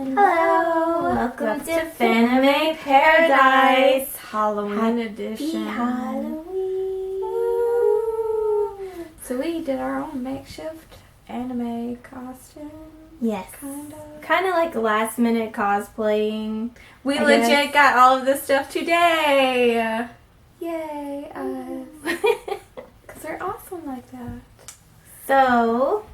Hello, welcome to FanimeParadise Halloween edition. Halloween. So we did our own makeshift anime costume. Yes. Kind of like last minute cosplaying. We I legit guess. got all of this stuff today. Yay, us. Because they're awesome like that. So,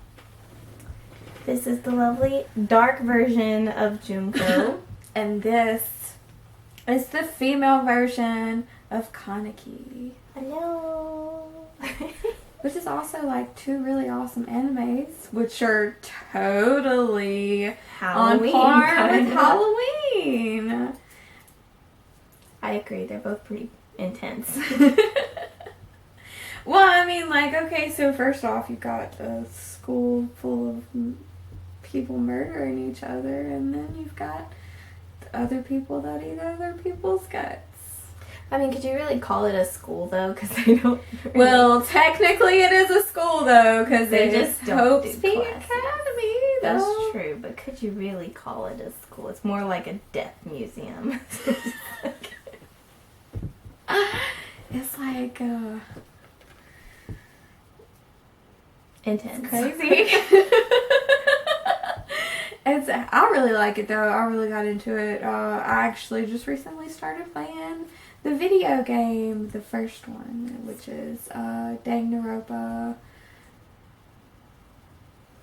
this is the lovely dark version of Junko. And this is the female version of Kaneki. Hello. Which is also like two really awesome animes, which are totally Halloween. on par with kinda. Halloween. I agree, they're both pretty intense. Well, I mean, like, okay, so first off, you got a school full of people murdering each other, and then you've got other people that eat other people's guts. I mean, could you really call it a school, though? Because they don't really... Well, technically it is a school, though, because They it just is don't Hope's do Peak classes. Academy, That's though. true, but could you really call it a school? It's more like a death museum. It's like, Intense. crazy. I really like it, though. I really got into it. I actually just recently started playing the video game, the first one, which is Danganronpa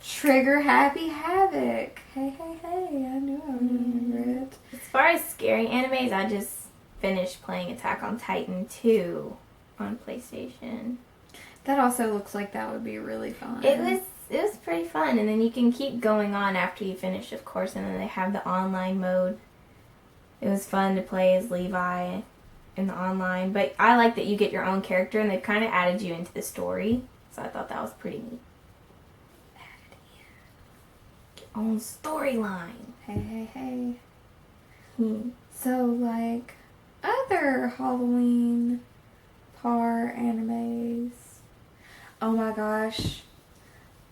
Trigger Happy Havoc. Hey, hey, hey, I knew I would remember it. As far as scary animes, I just finished playing Attack on Titan 2 on PlayStation. That also looks like that would be really fun. It was pretty fun, and then you can keep going on after you finish, of course, and then they have the online mode. It was fun to play as Levi in the online, but I like that you get your own character, and they've kind of added you into the story, so I thought that was pretty neat. Your own storyline. Hey, hey, hey. Hmm. So, like, other Halloween animes. Oh my gosh.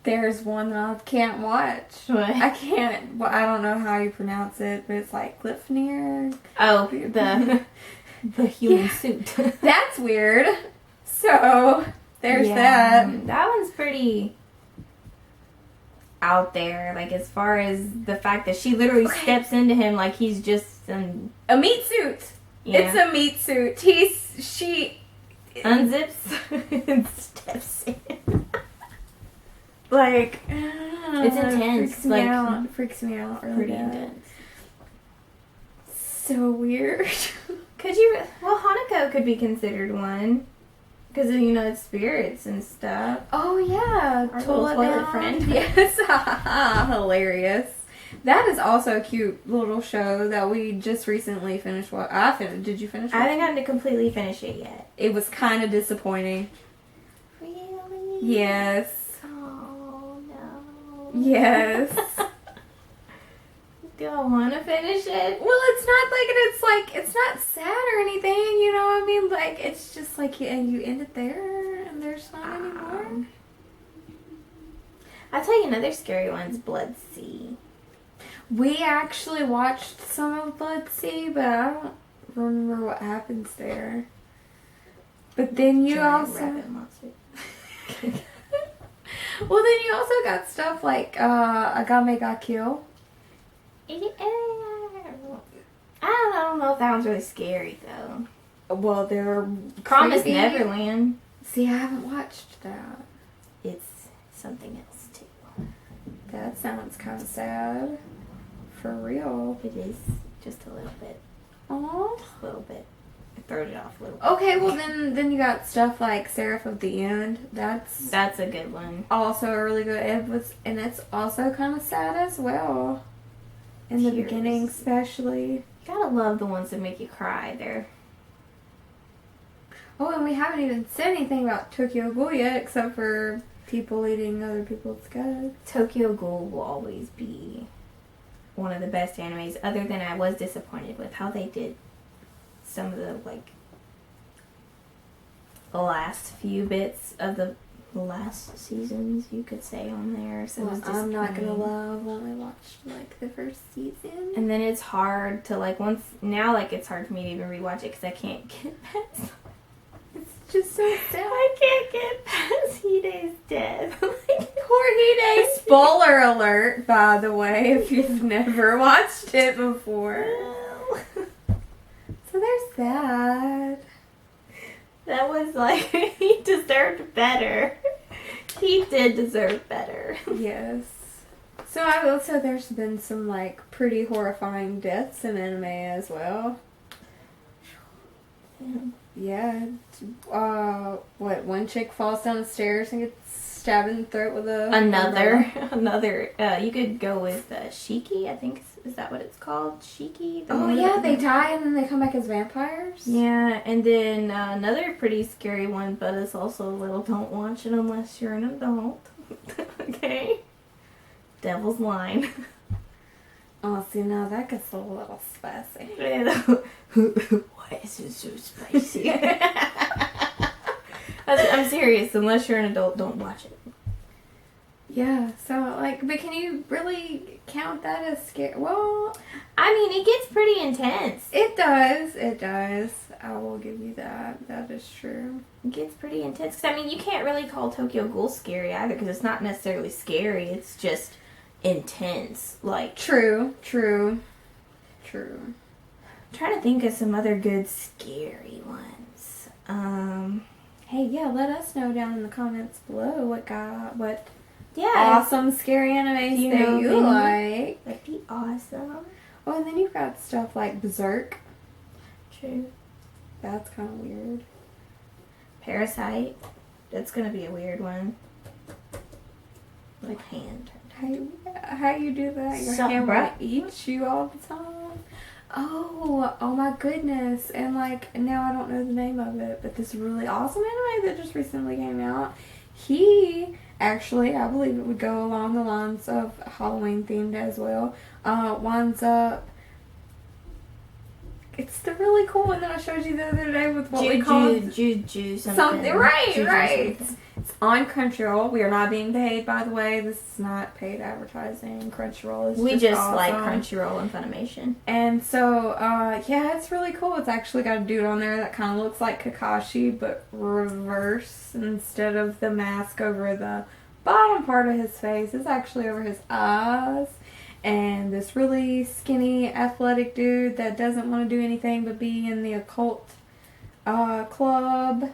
There's one that I can't watch. What? I can't. Well, I don't know how you pronounce it, but it's like Glyphnir. Oh, the human suit. That's weird. So, there's that. That one's pretty out there, like, as far as the fact that she literally steps into him like he's just some... A meat suit. Yeah. It's a meat suit. She unzips and steps in. Like, it's intense. Freaks me out really Pretty bad. intense. So weird. Could you... Well, Hanako could be considered one. Because, you know, it's spirits and stuff. Oh, yeah. Our little toilet friend. Yes. Hilarious. That is also a cute little show that we just recently finished. Did you finish it? I haven't gotten to completely finish it yet. It was kind of disappointing. Really? Yes. Oh, no. Yes. Do I want to finish it? Well, it's not sad or anything, you know what I mean? Like, it's just like, and you end it there, and there's not anymore. I'll tell you another scary one's Blood Sea. We actually watched some of Blood Sea, but I don't remember what happens there. But then you Giant also... rabbit monster. Well, then you also got stuff like Agame ga Kill. I don't know if that one's really scary, though. Well, they're Promised creepy. Neverland. See, I haven't watched that. It's something else, too. That sounds kind of sad. For real. It is just a little bit. Aww. Just a little bit. It throws it off a little bit. Okay, well then you got stuff like Seraph of the End. That's a good one. also a really good. And it's also kind of sad as well. In the Tears. beginning, especially. You gotta love the ones that make you cry. They're... Oh, and we haven't even said anything about Tokyo Ghoul yet, except for people eating other people's guts. Tokyo Ghoul will always be one of the best animes, other than I was disappointed with how they did some of the, like, the last few bits of the the last seasons, you could say, on there. So it was I'm not gonna disappointing. lie, I've only watched like the first season. And then it's hard to like it's hard for me to even rewatch it because I can't get past. It's just so sad. I can't get past Hide's death. Poor Hide. Spoiler alert, by the way, if you've never watched it before. So there's that. That was like, he deserved better. He did deserve better. Yes. So I will say there's been some like pretty horrifying deaths in anime as well. Yeah. What, one chick falls down the stairs and gets stabbed in the throat with a Another. You could go with Shiki. I think is that what it's called? Shiki. Oh yeah, they die and then they come back as vampires. Yeah, and then another pretty scary one, but it's also a little. Don't watch it unless you're an adult. Okay. Devil's Line. Oh, see, now that gets a little spicy. Why is it so spicy? I'm serious. Unless you're an adult, don't watch it. Yeah, so, like, but can you really count that as scary? Well, I mean, it gets pretty intense. it does. I will give you that. That is true. It gets pretty intense. 'Cause, I mean, you can't really call Tokyo Ghoul scary either, because it's not necessarily scary. It's just intense. Like, True. I'm trying to think of some other good scary ones. Hey, yeah, let us know down in the comments below what Yeah. awesome scary animes You that know you them. like. That'd be awesome. Oh, and then you've got stuff like Berserk. True. That's kind of weird. Parasite. That's gonna be a weird one. Like hand. How you do that? Your Something, camera bruh. eats you all the time. Oh my goodness. And like, now I don't know the name of it, but this really awesome anime that just recently came out. He actually, I believe it would go along the lines of Halloween themed as well. Winds up, it's the really cool one that I showed you the other day with what we call Juju something. Right. Something. It's on Crunchyroll. We are not being paid, by the way. This is not paid advertising. Crunchyroll is We just awesome. like Crunchyroll and Funimation. And so, yeah, it's really cool. It's actually got a dude on there that kind of looks like Kakashi, but reverse. Instead of the mask over the bottom part of his face, it's actually over his eyes. And this really skinny, athletic dude that doesn't want to do anything but be in the occult club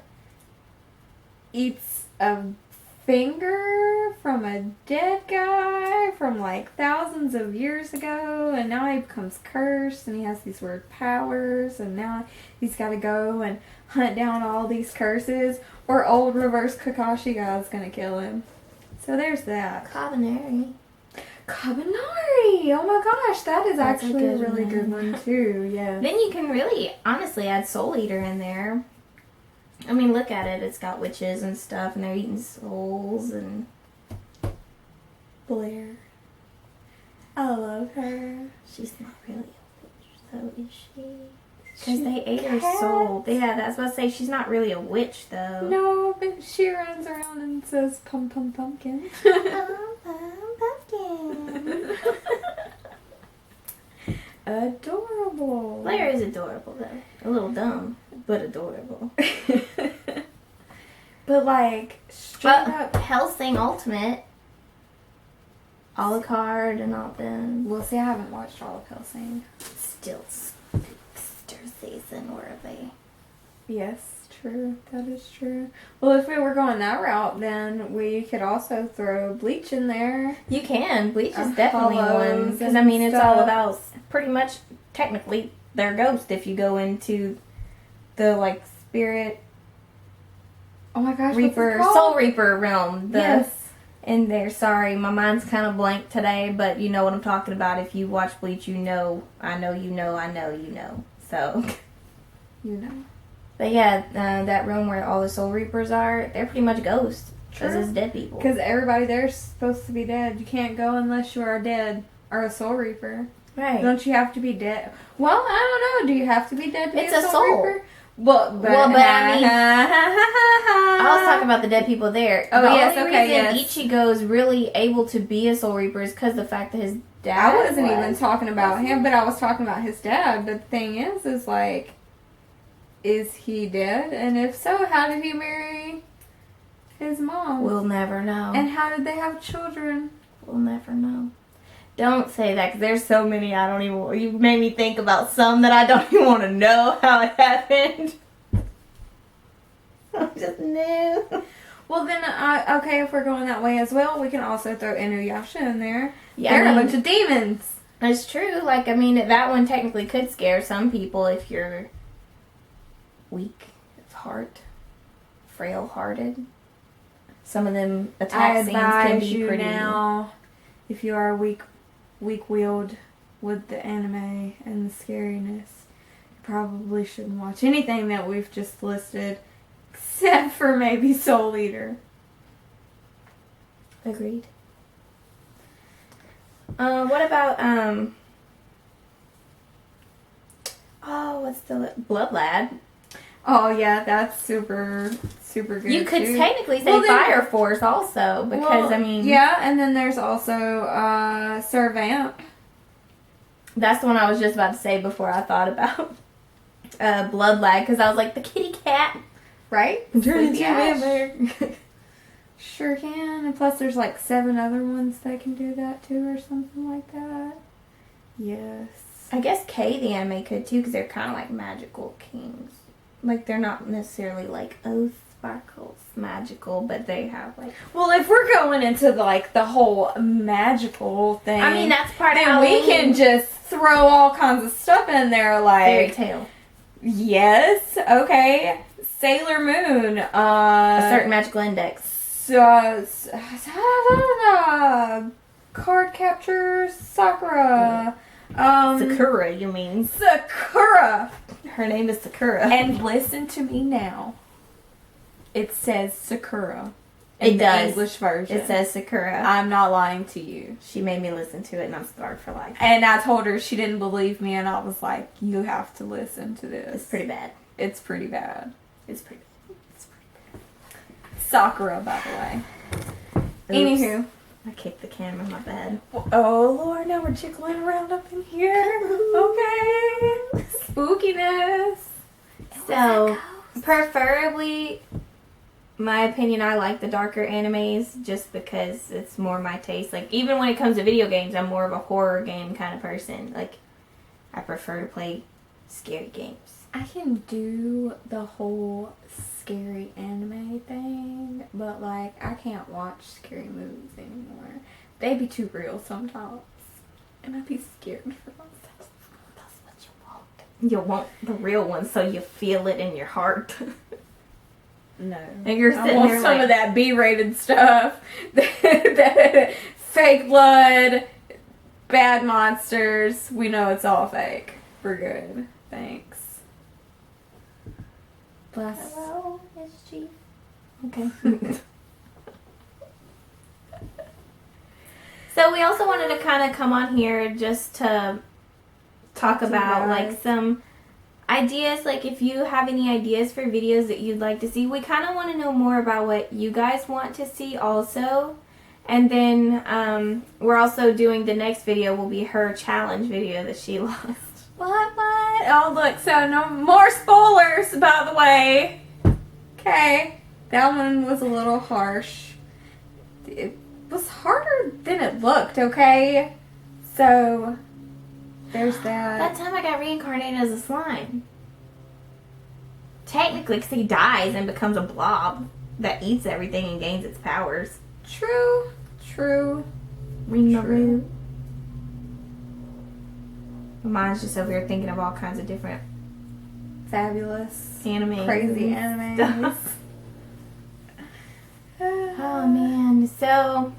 eats a finger from a dead guy from like thousands of years ago, and now he becomes cursed and he has these weird powers, and now he's got to go and hunt down all these curses, or old reverse Kakashi guy's gonna kill him. So there's that. Kabaneri. Kabanari! Oh my gosh, that is That's a actually a good really one. good one too, yeah. Then you can really, honestly, add Soul Eater in there. I mean, look at it. It's got witches and stuff, and they're eating souls, and Blair. I love her. she's not really a witch, though, is she? Because they ate her soul. Yeah, that's what I say. She's not really a witch, though. No, but she runs around and says pum pum pumpkin. Pumpkin. Adorable. Blair is adorable, though. A little dumb, but adorable. But like, straight But up. Hellsing Ultimate, Alucard, and all them. Well, see, I haven't watched all of Hellsing. Still sister season, were they? Yes, true. That is true. Well, if we were going that route, then we could also throw Bleach in there. You can. Bleach is Or definitely Hollows one. Because, and I mean, it's all stuff. about pretty much, technically, they're ghosts if you go into the, like, spirit Oh my gosh, Reaper, what's it called? Soul Reaper realm. Yes. In there. Sorry, my mind's kind of blank today, but you know what I'm talking about. If you watch Bleach, you know. I know you know. I know you know. So. You know. But yeah, that realm where all the Soul Reapers are, they're pretty much ghosts. Because True. it's dead people. Because everybody there's supposed to be dead. You can't go unless you are dead or a Soul Reaper. Right. Don't you have to be dead? Well, I don't know. Do you have to be dead to It's be a a Soul soul. Reaper? Well, but I mean, I was talking about the dead people there. Oh, the yes, only okay, reason Ichigo is really able to be a Soul Reaper is because the fact that his dad. I wasn't even talking about him, but I was talking about his dad. But the thing is like, is he dead? And if so, how did he marry his mom? We'll never know. And how did they have children? We'll never know. Don't say that, because there's so many I don't even... You made me think about some that I don't even want to know how it happened. I just knew. Well, then, okay, if we're going that way as well, we can also throw Inuyasha in there. Yeah, They're a bunch of demons. It's true. Like, I mean, that one technically could scare some people if you're weak of heart, frail-hearted. Some of them attack scenes can be pretty... now, if you are weak-willed with the anime and the scariness, you probably shouldn't watch anything that we've just listed, except for maybe Soul Eater. Agreed. What about, what's the... Blood Lad. Oh, yeah, that's super, super good, You could too. technically say Fire Force also, because, I mean... Yeah, and then there's also, Sir Vamp. That's the one I was just about to say before I thought about Blood Lad, because I was like, the kitty cat. Right? Turn into a vampire. Sure can. And plus there's like 7 other ones that can do that too or something like that. Yes. I guess K, the anime, could too, because they're kind of like magical kings. Like, they're not necessarily like oath sparkles magical, but they have like... Well, if we're going into like the whole magical thing... I mean, that's part of how we can just throw all kinds of stuff in there like... Fairy Tail. Yes. Okay. Sailor Moon. A certain magical index. Card capture Sakura. Sakura, you mean? Sakura. Her name is Sakura. And listen to me now. It says Sakura. It In does. the English version. It says Sakura. I'm not lying to you. She made me listen to it, and I'm scarred for life. And I told her she didn't believe me, and I was like, you have to listen to this. It's pretty bad. It's pretty bad. It's pretty bad. Sakura, by the way. Oops. Anywho. I kicked the camera in my bed. Oh, Lord, now we're jiggling around up in here. Okay. Spookiness. So, preferably, my opinion, I like the darker animes just because it's more my taste. Like, even when it comes to video games, I'm more of a horror game kind of person. Like, I prefer to play scary games. I can do the whole scary anime thing, but like I can't watch scary movies anymore. They be too real sometimes, and I'd be scared for myself. That's what you want. You want the real one, so you feel it in your heart. No, and you're sitting I want there some like, of that B-rated stuff, that fake blood, bad monsters. We know it's all fake. We're good. Thanks. Bless. Hello, Miss Chief. Okay. So we also wanted to kind of come on here just to talk about like some ideas. Like if you have any ideas for videos that you'd like to see, we kind of want to know more about what you guys want to see also. And then we're also doing the next video will be her challenge video that she lost. What? Oh, look, so no more spoilers, by the way. Okay. That one was a little harsh. It was harder than it looked, okay? So, there's that. That time I got reincarnated as a slime. Technically, because he dies and becomes a blob that eats everything and gains its powers. True. True. Mine's just over here thinking of all kinds of different fabulous anime, crazy animes. Oh man, so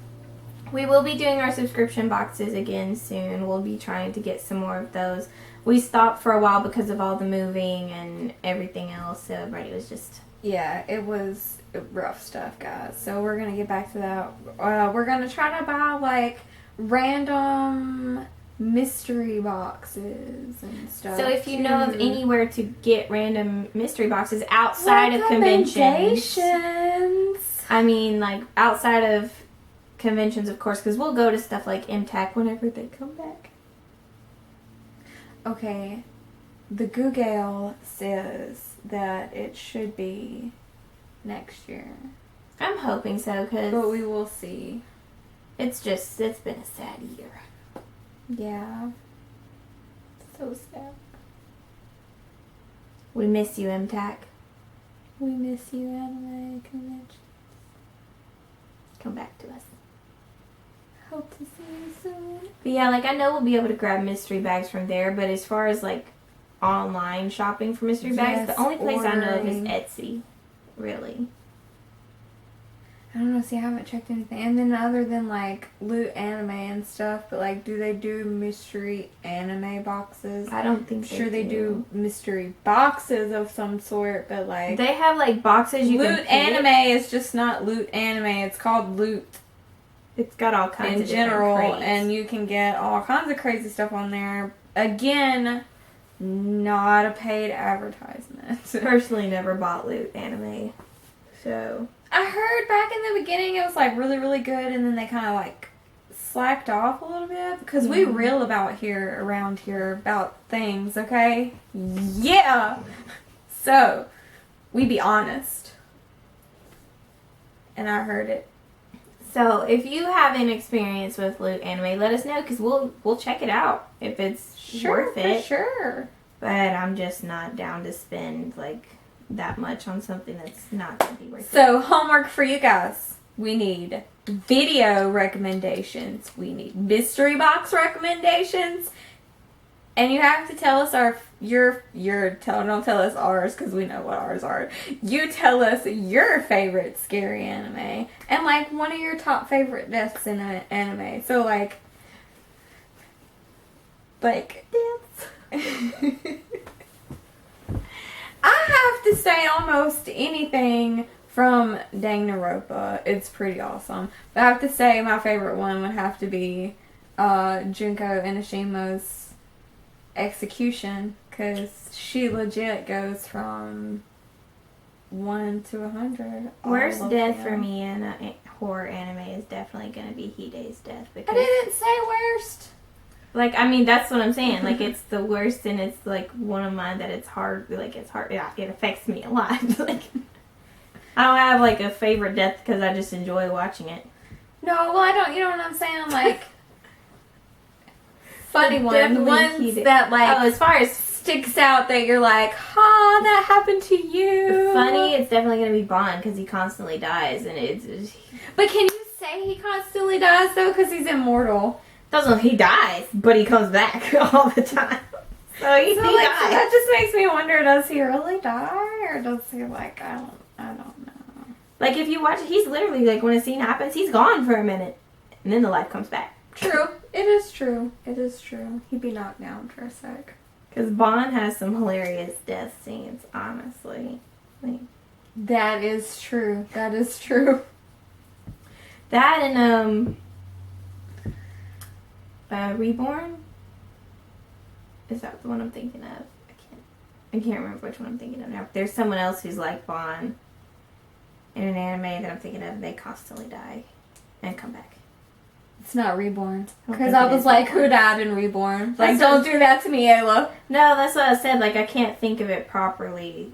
we will be doing our subscription boxes again soon. We'll be trying to get some more of those. We stopped for a while because of all the moving and everything else, so everybody was just... Yeah, it was rough stuff, guys. So we're going to get back to that. We're going to try to buy like random mystery boxes and stuff. So if you know of anywhere to get random mystery boxes outside of conventions, recommendations. I mean, like outside of conventions, of course, because we'll go to stuff like MTAC whenever they come back. Okay, the Google says that it should be next year, I'm hoping so, but because we will see. it's been a sad year. Yeah. So sad. We miss you, MTAC. We miss you, anime convention. Come back to us. Hope to see you soon. But yeah, like I know we'll be able to grab mystery bags from there, but as far as like online shopping for mystery bags, the only place I know of is Etsy. Really. I don't know, see, I haven't checked anything. And then other than like Loot Anime and stuff, but like, do they do mystery anime boxes? I don't think Sure, they do mystery boxes of some sort, but like they have like boxes you can Loot pick. Anime is just not Loot Anime. It's called Loot It's got all kinds in of different general, crates. and you can get all kinds of crazy stuff on there. Again, not a paid advertisement. Personally never bought Loot Anime. So I heard back in the beginning it was like really, really good, and then they kind of like slacked off a little bit because we reel around here about things, okay? Yeah. So we be honest, and I heard it. So if you have an experience with Loot Anime, let us know because we'll check it out if it's worth it. For sure. But I'm just not down to spend like that much on something that's not going to be worth it. So homework for you guys. We need video recommendations. We need mystery box recommendations. And you have to tell us don't tell us ours because we know what ours are. You tell us your favorite scary anime and like one of your top favorite deaths in an anime. So like deaths. I have to say almost anything from Danganronpa. It's pretty awesome. But I have to say my favorite one would have to be Junko Inishima's execution, because she legit goes from 1 to 100. Worst death for me in a horror anime is definitely going to be Hide's death. Because I didn't say worst. like, I mean, that's what I'm saying. Like, it's the worst, and it's like one of mine that it's hard. Yeah, it affects me a lot. Like, I don't have like a favorite death because I just enjoy watching it. No, well, I don't. You know what I'm saying? Like funny ones, Definitely ones Hide. that like Oh, as far as sticks out that you're like, ha, that happened to you. funny, it's definitely going to be Bond because he constantly dies, and it's But can you say he constantly dies though? Because he's immortal. doesn't he dies, but he comes back all the time. So he So, dies. like, so that just makes me wonder: does he really die, or does he like? I don't know. Like, if you watch it, he's literally, like, when a scene happens, he's gone for a minute. And then the life comes back. True. It is true. It is true. He'd be knocked down for a sec. Because Bond has some hilarious death scenes, honestly. Like, That is true. That is true. that and, Reborn? Is that the one I'm thinking of? I can't remember which one I'm thinking of now. There's someone else who's like Bond in an anime that I'm thinking of, and they constantly die and come back. It's not Reborn. I don't Because think I it was is like, Reborn. who died in Reborn? Like, That's don't what- do that to me, Ayla. No, that's what I said. Like, I can't think of it properly.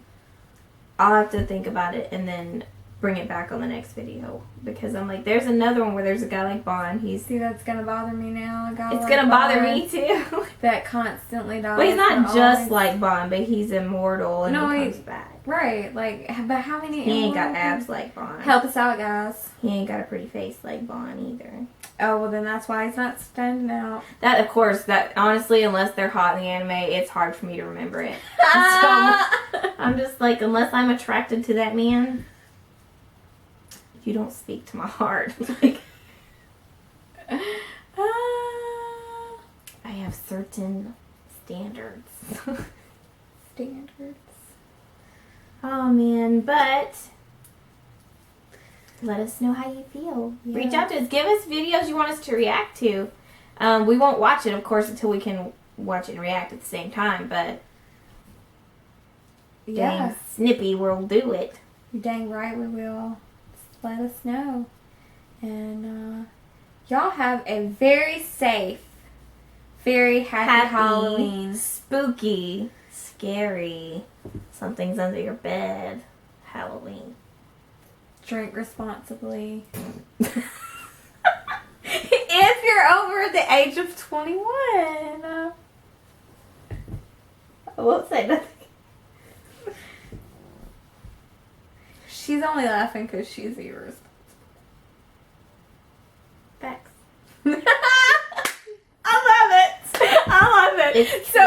I'll have to think about it and then bring it back on the next video. Because I'm like, there's another one where there's a guy like Bond. See, that's gonna bother me now. It's gonna bother me too. That constantly dies. Well, he's not for just always. like Bond, but he's immortal and No, he he- comes back. Right, like, but how many? He ain't got immortal abs things? like Bond. Help us out, guys. He ain't got a pretty face like Bond either. Oh, well, then that's why he's not standing out. That, of course, that honestly, unless they're hot in the anime, it's hard for me to remember it. I'm just like, unless I'm attracted to that man, you don't speak to my heart. Like, I have certain standards. Standards. Oh man, but let us know how you feel. Yeah. Reach out to us. Give us videos you want us to react to. We won't watch it, of course, until we can watch it and react at the same time, but Yeah. dang Snippy will do it. You're dang right we will. Just let us know. And y'all have a very safe, very happy Halloween. Spooky, scary, something's under your bed Halloween. Drink responsibly. If you're over the age of 21. I won't say nothing. She's only laughing because she's irresponsible. Facts. I love it. I love it. It's So